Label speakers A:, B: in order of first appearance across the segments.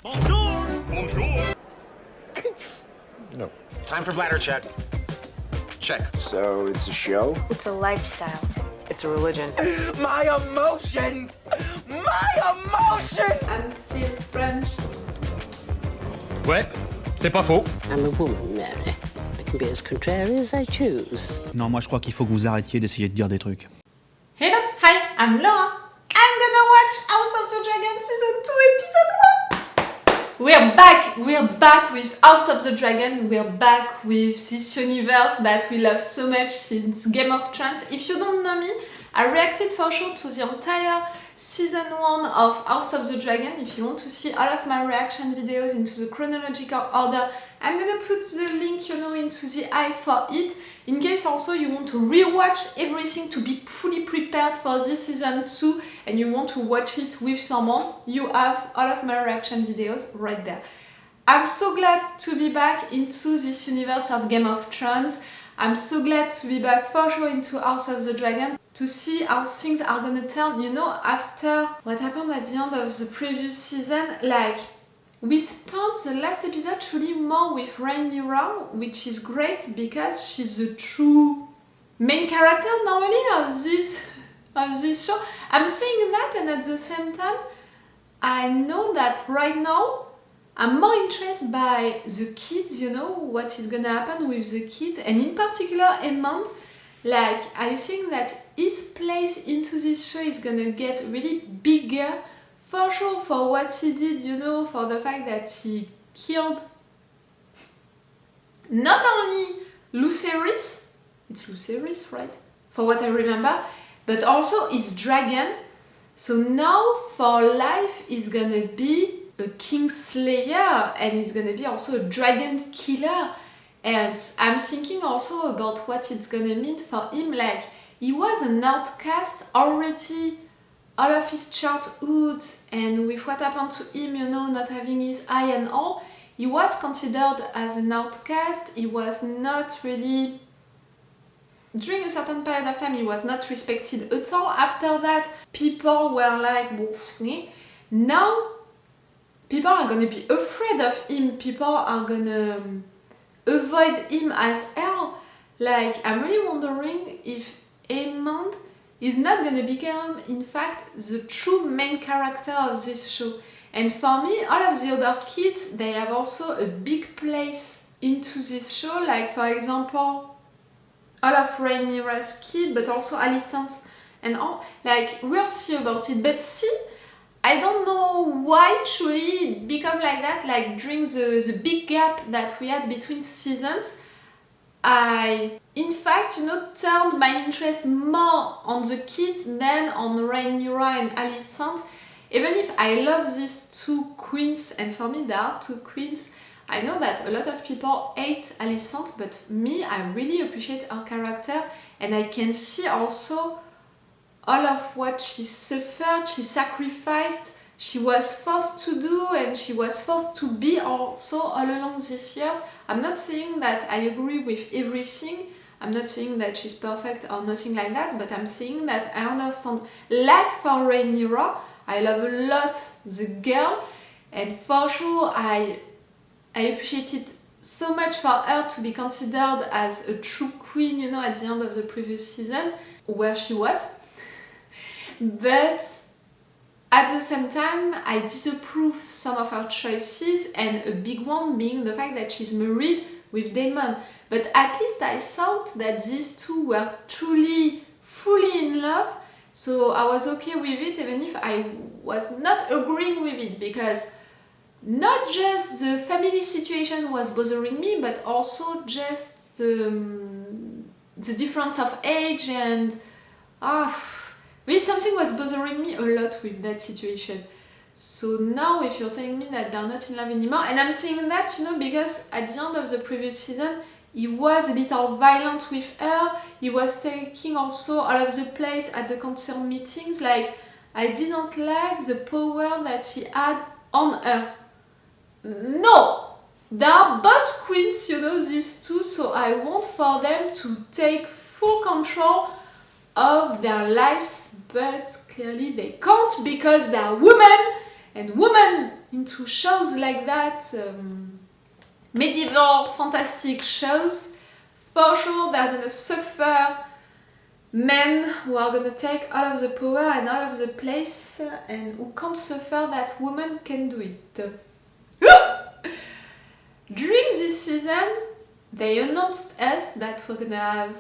A: Bonjour! Bonjour!
B: No.
C: Time for bladder check. Check.
B: So it's a show?
D: It's a lifestyle.
E: It's a religion.
C: My emotions! My emotions!
F: I'm still French.
A: Ouais, c'est pas faux.
G: I'm a woman, Mary. I can be as contrary as I choose.
H: Non, moi je crois qu'il faut que vous arrêtiez d'essayer de dire des trucs.
F: Hello, hi, I'm Laura. I'm gonna watch House of the Dragon Season 2 Episode 1! We're back with House of the Dragon. We're back with this universe that we love so much since Game of Thrones. If you don't know me, I reacted for sure to the entire Season 1 of House of the Dragon. If you want to see all of my reaction videos into the chronological order, I'm gonna put the link, into the eye for it. In case also you want to rewatch everything to be fully prepared for this Season 2 and you want to watch it with someone, you have all of my reaction videos right there. I'm so glad to be back into this universe of Game of Thrones. I'm so glad to be back for sure into House of the Dragon, to see how things are gonna turn, after what happened at the end of the previous season. Like, we spent the last episode truly more with Rhaenyra, which is great because she's the true main character normally of this show. I'm saying that, and at the same time, I know that right now I'm more interested by the kids, what is gonna happen with the kids, and in particular Aemond. Like, I think that his place into this show is gonna get really bigger, for sure, for what he did, for the fact that he killed not only Lucerys, it's Lucerys, right? For what I remember, but also his dragon. So now, for life, he's gonna be a Kingslayer, and he's gonna be also a dragon killer. And I'm thinking also about what it's gonna mean for him. Like, he was an outcast already all of his childhood, and with what happened to him, not having his eye and all, he was considered as an outcast. He was not really, during a certain period of time, he was not respected at all. After that, people were like, now people are gonna be afraid of him. People are gonna avoid him as hell. Like, I'm really wondering if Aemond is not gonna become, in fact, the true main character of this show. And for me, all of the other kids, they have also a big place into this show. Like, for example, all of Rhaenyra's kids, but also Alicent and all. Like, we'll see about it. But see, I don't know why truly it became like that. Like, during the big gap that we had between seasons, I, in fact, turned my interest more on the kids than on Rhaenyra and Alicent. Even if I love these two queens, and for me there are two queens, I know that a lot of people hate Alicent, but me, I really appreciate her character, and I can see also all of what she suffered, she sacrificed, she was forced to do, and she was forced to be also all along these years. I'm not saying that I agree with everything, I'm not saying that she's perfect or nothing like that, but I'm saying that I understand. Like for Rhaenyra, I love a lot the girl, and for sure I appreciate it so much for her to be considered as a true queen, at the end of the previous season, where she was. But at the same time, I disapprove some of her choices, and a big one being the fact that she's married with daemon. But at least I thought that these two were truly, fully in love, so I was okay with it, even if I was not agreeing with it, because not just the family situation was bothering me, but also just the difference of age, and really something was bothering me a lot with that situation. So now if you're telling me that they're not in love anymore, and I'm saying that, because at the end of the previous season, he was a little violent with her, he was taking also all of the place at the council meetings. Like, I didn't like the power that he had on her. No! They are both queens, these two, so I want for them to take full control of their lives, but clearly they can't because they are women, and women, into shows like that, medieval fantastic shows, for sure they're gonna suffer men who are gonna take all of the power and all of the place and who can't suffer that women can do it. During this season, they announced us that we're gonna have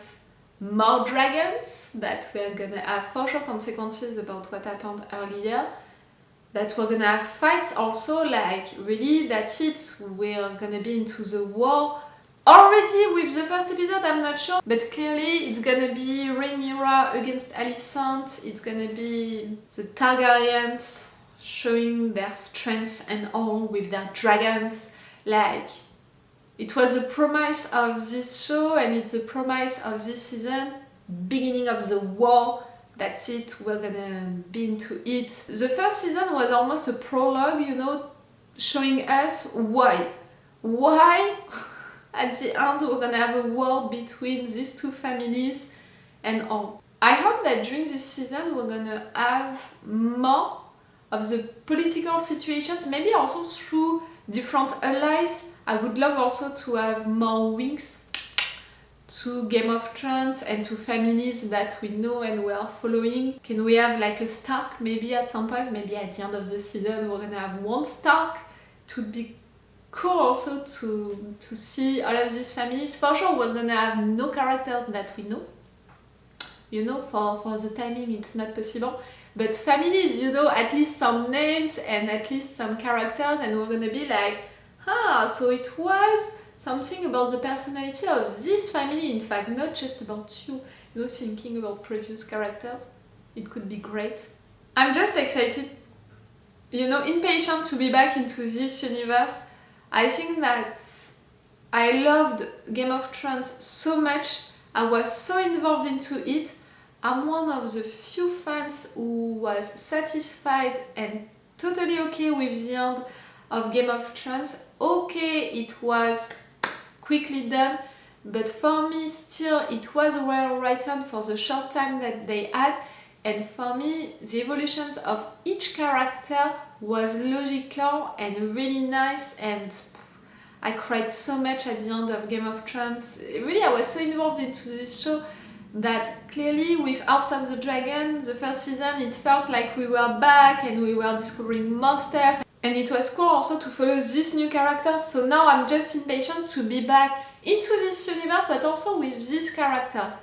F: more dragons, that we're gonna have for sure consequences about what happened earlier, that we're gonna have fights also, like really that's it, we're gonna be into the war. Already with the first episode, I'm not sure, but clearly it's gonna be Rhaenyra against Alicent, it's gonna be the Targaryens showing their strength and all with their dragons. Like, it was the promise of this show and it's the promise of this season, beginning of the war. That's it, we're gonna be into it. The first season was almost a prologue, you know, showing us why at the end we're gonna have a war between these two families and all. I hope that during this season we're gonna have more of the political situations, maybe also through different allies. I would love also to have more wings to Game of Thrones and to families that we know and we are following. Can we have like a Stark maybe at some point? Maybe at the end of the season we're gonna have one Stark. It would be cool also to see all of these families. For sure we're gonna have no characters that we know. You know, for the timing it's not possible. But families, you know, at least some names and at least some characters, and we're gonna be like, so it was something about the personality of this family, in fact, not just about you know, thinking about previous characters. It could be great. I'm just excited, you know, impatient to be back into this universe. I think that I loved Game of Thrones so much, I was so involved into it. I'm one of the few fans who was satisfied and totally okay with the end of Game of Thrones. Okay, it was quickly done, but for me still it was well written for the short time that they had, and for me the evolutions of each character was logical and really nice, and I cried so much at the end of Game of Thrones. Really, I was so involved into this show that clearly with House of the Dragon, the first season, it felt like we were back and we were discovering more stuff. And it was cool also to follow these new characters, so now I'm just impatient to be back into this universe, but also with these characters,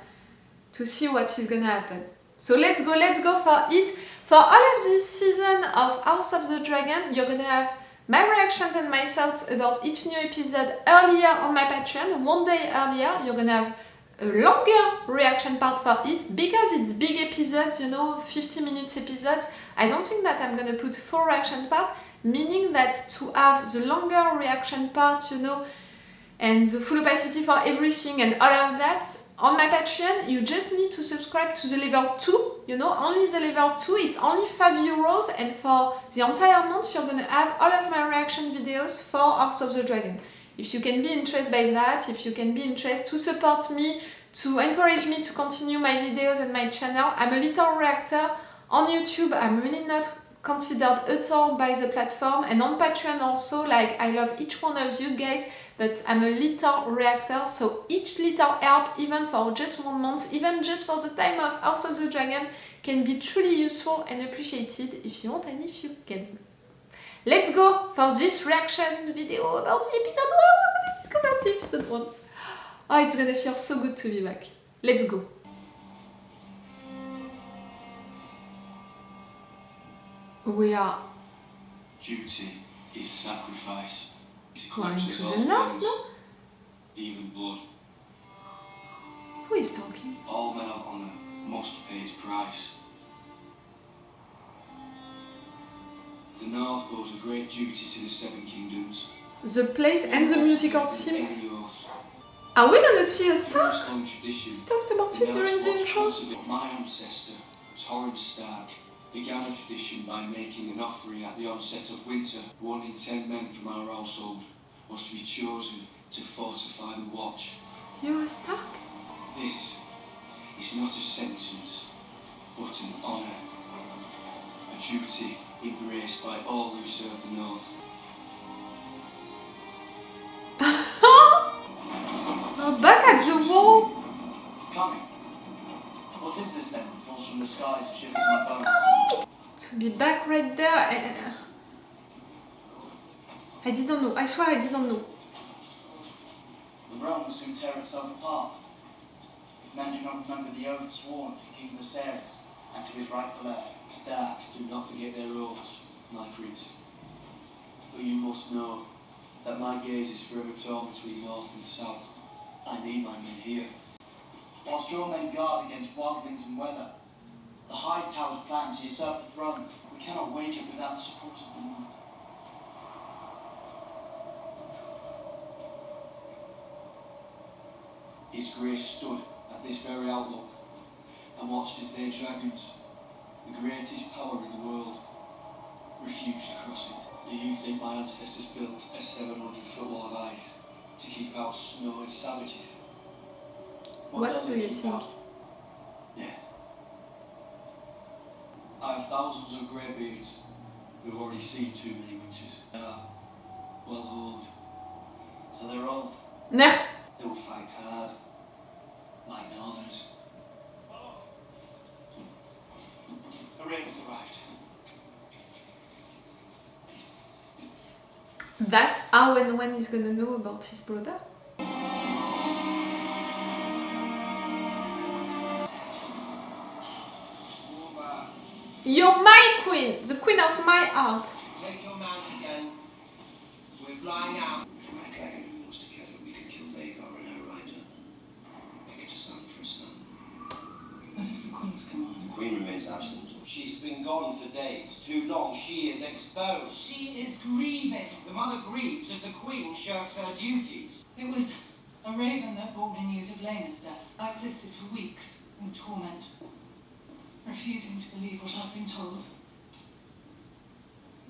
F: to see what is gonna happen. So let's go for it. For all of this season of House of the Dragon, you're gonna have my reactions and my thoughts about each new episode earlier on my Patreon, one day earlier. You're gonna have a longer reaction part for it, because it's big episodes, you know, 50 minutes episodes. I don't think that I'm gonna put 4 reaction parts, meaning that to have the longer reaction part, you know, and the full opacity for everything and all of that, on my Patreon, you just need to subscribe to the level 2, you know, only the level 2, it's only €5, and for the entire month you're gonna have all of my reaction videos for House of the Dragon. If you can be interested by that, if you can be interested to support me, to encourage me to continue my videos and my channel, I'm a little reactor. On YouTube, I'm really not considered at all by the platform, and on Patreon also, like, I love each one of you guys, but I'm a little reactor, so each little help, even for just 1 month, even just for the time of House of the Dragon, can be truly useful and appreciated if you want and if you can. Let's go for this reaction video about the episode 1. We're gonna discover the episode 1. Oh, it's gonna feel so good to be back. Let's go. We are
D: duty is sacrifice.
F: going to the north, no?
D: Even blood.
F: Who is talking?
D: All men of honor must pay its price. The North owes a great duty to the Seven Kingdoms.
F: The place and the musical theme.
D: Any oath.
F: Are we gonna see a star?
D: First long tradition.
F: We talked about it during the intro.
D: My ancestor, Torrance Stark, began a tradition by making an offering at the onset of winter. 1 in 10 men from our household was to be chosen to fortify the watch.
F: You're a Stark?
D: This is not a sentence, but an honour. A duty embraced by all who serve the North.
F: back at the wall.
D: Coming. What is this then that falls from the skies and shivers my bones?
F: To be back right there and... I didn't know. I swear I didn't know.
D: The realm will soon tear itself apart. If men do not remember the oath sworn to King Viserys and to his rightful heir. Starks do not forget their oaths, my prince. But you must know that my gaze is forever torn between north and south. I need my men here. Whilst your men guard against wildlings and weather, the hightower's plan to usurp the throne, we cannot wage it without the support of the north. His grace stood at this very outlook and watched as their dragons, the greatest power in the world, refused to cross it. Do you think my ancestors built a 700-foot wall of ice to keep out snow and savages?
F: What do you think?
D: Death. I have thousands of greybeards who have already seen too many winters. They are well honed, so they're old.
F: Nah.
D: They will fight hard, like northerners. A raven's arrived.
F: That's how and when he's gonna know about his brother. You're my queen, the queen of my heart.
C: Take your mount again. We're flying out.
D: If my dragon rules together, we can kill Aegon and her rider. Make it a son for a son. This is the Queen's command. The Queen remains absent.
C: She's been gone for days. Too long. She is exposed.
E: She is grieving.
C: The mother grieves as the Queen shirks her duties.
E: It was a raven that brought me news of Rhaenyra's death. I existed for weeks in torment, refusing to believe what I'd been told.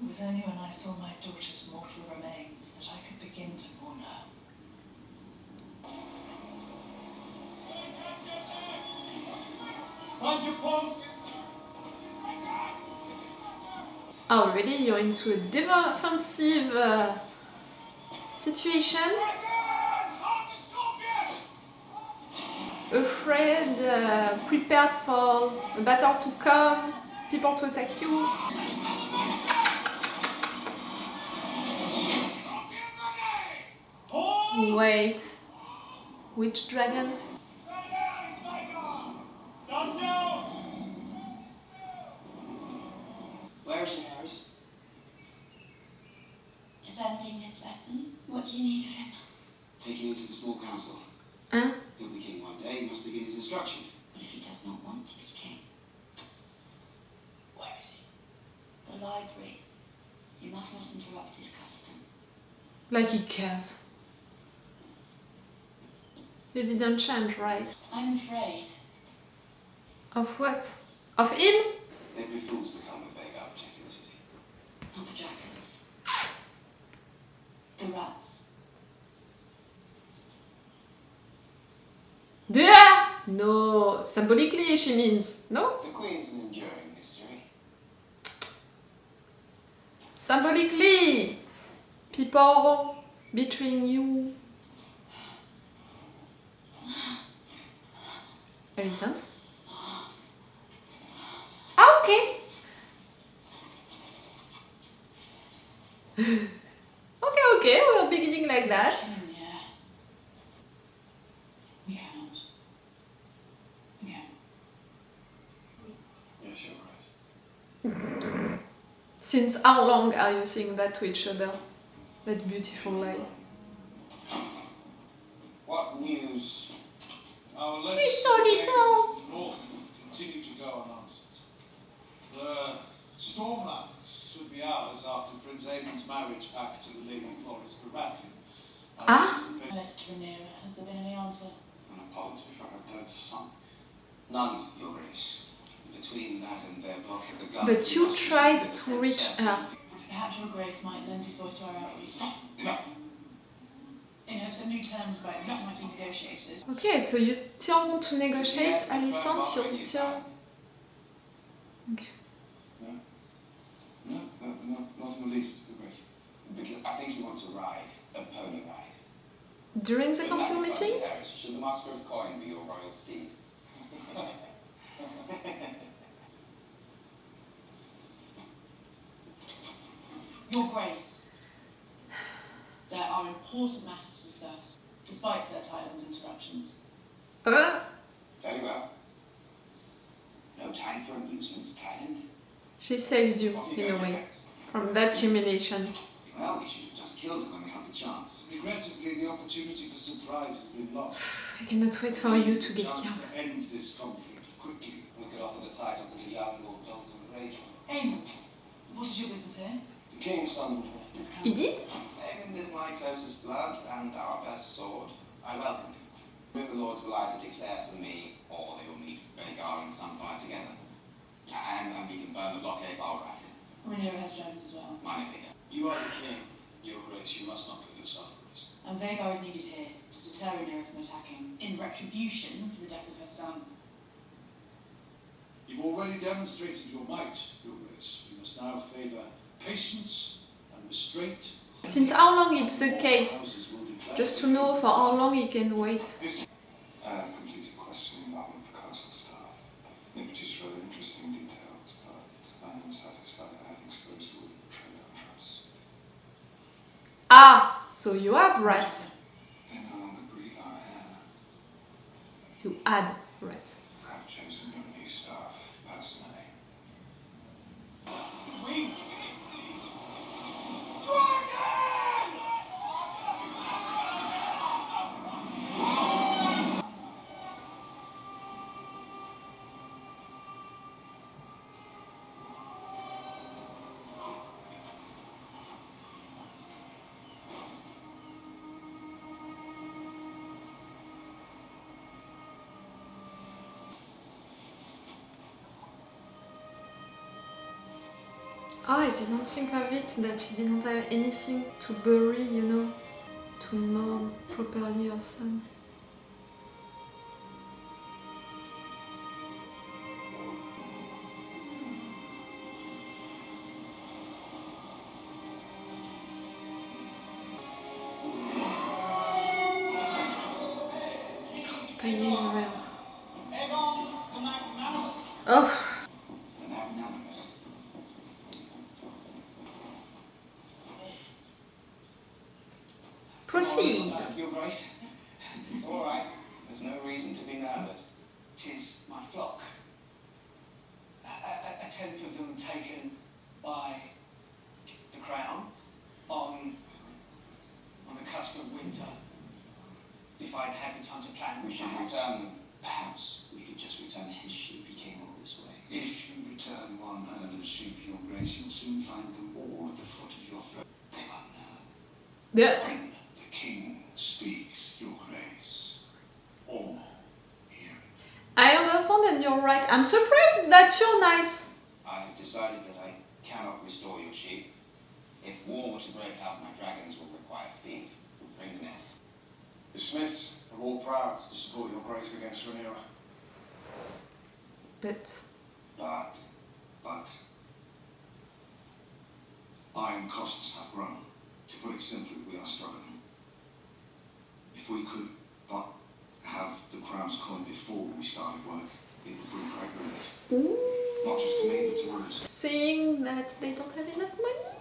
E: It was only when I saw my daughter's mortal remains that I could begin to mourn her.
C: Hold your post.
F: Already you're into a defensive situation. Afraid, prepared for a battle to come, people to attack you. Wait, which dragon?
D: Where is Harris?
I: Attending his lessons. What do you need of him?
D: Taking him to the small council.
F: Huh?
D: He'll be king one day. He must begin his instruction.
I: What if he does not want to be king?
D: Where is he?
I: The library. You must not interrupt his custom.
F: Like he cares. You didn't change, right?
I: I'm afraid.
F: Of what? Of him?
D: They'd be fools to come with Aegon protecting the city.
I: Not the dragons. The rats.
F: Yeah! No, symbolically she means, no?
D: The Queen's an enduring mystery.
F: Symbolically, people between you. Alicent? Okay. okay, we're beginning like that.
E: Yeah. We cannot. Yeah.
D: Yes, you're right.
F: Since how long are you saying that to each other? That beautiful lie.
C: What news?
J: Our
F: He's
J: letters
F: so
J: to
F: little.
J: the north continue to go unanswered. The Stormlands should be ours after Prince Aemond's marriage back to the Lady Florence Baratheon.
E: A letter to Rhaenyra. Has there been any answer?
D: An apology for her dead son. None, Your Grace. Between that and their block at the gun.
F: But you tried to reach her.
E: Perhaps Your Grace might lend his voice to our outreach.
D: Enough.
E: In hopes that new terms might be negotiated.
F: Okay, so you still want to negotiate, Alicent? You're still... Okay.
D: No, not in the least, Your Grace. Because I think you want to ride a pony ride.
F: during the council meeting?
C: Should the master of coin be your royal steed?
E: Your Grace, there are important matters to discuss, despite Sir Tylen's interruptions.
C: Very well. No time for amusements, Tylen.
F: She saved you, in a way, from that humiliation.
C: Well, we should have just killed him when we had the chance.
J: Regrettably, the opportunity for surprise has been lost.
F: I cannot wait for you to get
J: Chance
F: killed.
J: to end this conflict quickly.
C: We could offer the title to the young Lord Dalton Rachel.
E: Aemond, what is your business here?
C: The king's son.
F: He did?
C: Aemond is my closest blood and our best sword. I welcome him. With the lords will either declare for me, or they will meet Rhaenyra in some fight together. And we can burn the blockade while we're at it.
E: Rhaenyra has dragons as well.
C: Mine are bigger.
D: You are the king, Your Grace. You must not put yourself at risk.
E: And Aegon is needed here to deter Rhaenyra from attacking, in retribution for the death of her son.
J: You've already demonstrated your might, Your Grace. You must now favour patience and restraint.
F: Since how long it's the case?
J: Houses will declare.
F: Just to know for how long he can wait.
D: I have completed questioning one of the castle staff. It produced rather interesting details, but I am satisfied I have exposed all the betrayed our trust.
F: Ah, so you have rats.
D: They no longer breathe our air.
F: You had rats.
D: I have chosen your new staff personally.
F: Oh, I didn't think of it, that she didn't have anything to bury, you know, to mourn properly her son. Pain is real.
J: Aegon the Magnanimous.
F: Oh!
C: The magnanimous.
F: Proceed!
C: Your Grace. It's all right. There's no reason to be nervous.
D: 'Tis my flock. A tenth of them taken by the crown on the cusp of winter. If I'd had the time to plan,
C: We should return them. Perhaps we could just return his sheep. He came all this way.
J: If you return one herd of sheep, Your Grace, you'll soon find them all at the foot of your throne.
C: They won't know.
F: Yeah.
J: When the king speaks, Your Grace, all hear it.
F: I understand and you're right. I'm surprised that you're nice.
C: I have decided that I cannot restore your sheep. If war were to break out, my dragons will require feed. Bring the net.
J: The Smiths are all proud to support Your Grace against Rhaenyra.
F: But
J: But iron costs have grown. To put it simply, we are struggling. If we could but have the crown's coin before we started work, it would bring great relief. Not just to me, but to others.
F: saying that they don't have enough money?